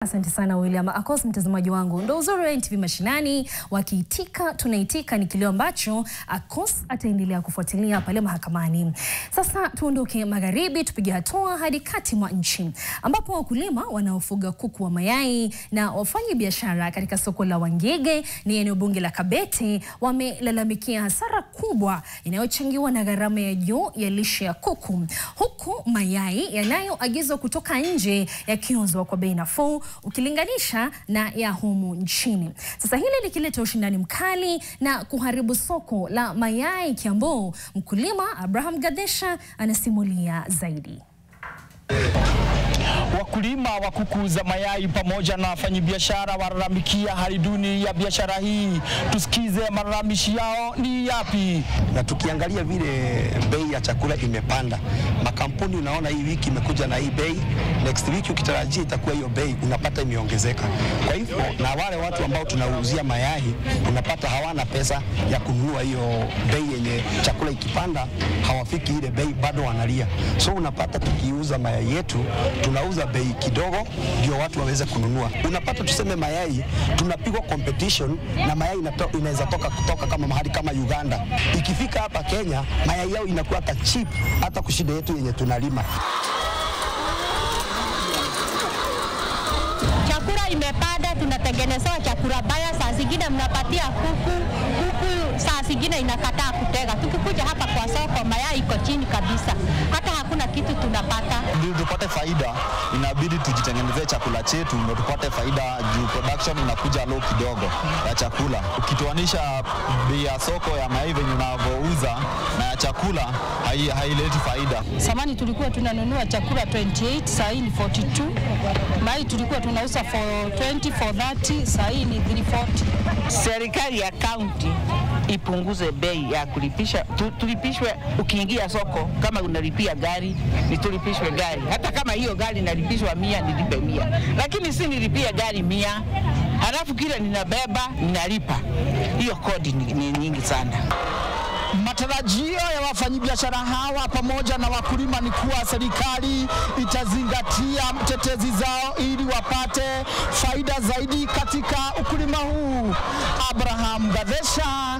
Asante sana William. Akos mtazamaji wangu, ndo uzuri wa NTV Mashinani, wakiitika tunaitika ni kilio ambacho Akos ataendelea kufuatilia pale mahakamani. Sasa tuondoke magharibi tupige hatua hadi kati mwa nchi ambapo wakulima wanaofuga kuku wa mayai na wafanya biashara katika soko la Wangige ni eneo bunge la Kabete wamelalamikia hasara kubwa inayochangiwa na gharama ya juu ya lishe ya kuku, huku mayai yanayoagizwa kutoka nje yakiuzwa kwa bei nafuu ukilinganisha na ya humu nchini. Sasa hili likileta ushindani mkali na kuharibu soko la mayai Kiambu. Mkulima Abraham Gadesha anasimulia zaidi. Wakulima wa kuku za mayai pamoja na wafanyabiashara walalamikia hali duni ya biashara hii. Tusikize malalamishi yao ni yapi. Na tukiangalia vile bei ya chakula imepanda, makampuni unaona hii wiki imekuja na hii bei, next week ukitarajia itakuwa hiyo bei, unapata imeongezeka. Kwa hivyo na wale watu ambao tunauzia mayai unapata hawana pesa ya kununua hiyo bei yenye chakula ikipanda hawafiki ile bei, bado wanalia. So unapata tukiuza mayai yetu tunauza bei kidogo ndio watu waweze kununua. Unapata tuseme mayai tunapigwa competition na mayai inaweza kutoka kama mahali kama Uganda. Ikifika hapa Kenya mayai yao inakuwa hata cheap hata kushida yetu yenye tunalima. Chakula imepanda, tunatengenezewa chakula baya, saa zingine mnapatia kuku saa zingine inakataa kutega. Tukikuja hapa kwa soko mayai iko chini kabisa. Hata hakuna kitu tunapata. Ndio tupate faida, inabidi tujitengenezee chakula chetu ndio tupate faida, juu production inakuja low kidogo ya chakula. Ukitoanisha bei ya soko ya mayai venye unavyouza na ya chakula haileti faida. Samani tulikuwa tunanunua chakula 28, sasa ni 42. Mayai tulikuwa tunauza for 20, for 30, sasa ni 340. Serikali ya county ipunguze bei ya kulipisha, tulipishwe ukiingia soko. Kama unalipia gari ni tulipishwe gari, hata kama hiyo gari nalipishwa 100 nilipe 100, lakini si nilipia gari 100 halafu kile ninabeba ninalipa. Hiyo kodi ni nyingi sana. Matarajio ya wafanyabiashara hawa pamoja na wakulima ni kuwa serikali itazingatia mtetezi zao ili wapate faida zaidi katika ukulima huu. Abraham Gadesha,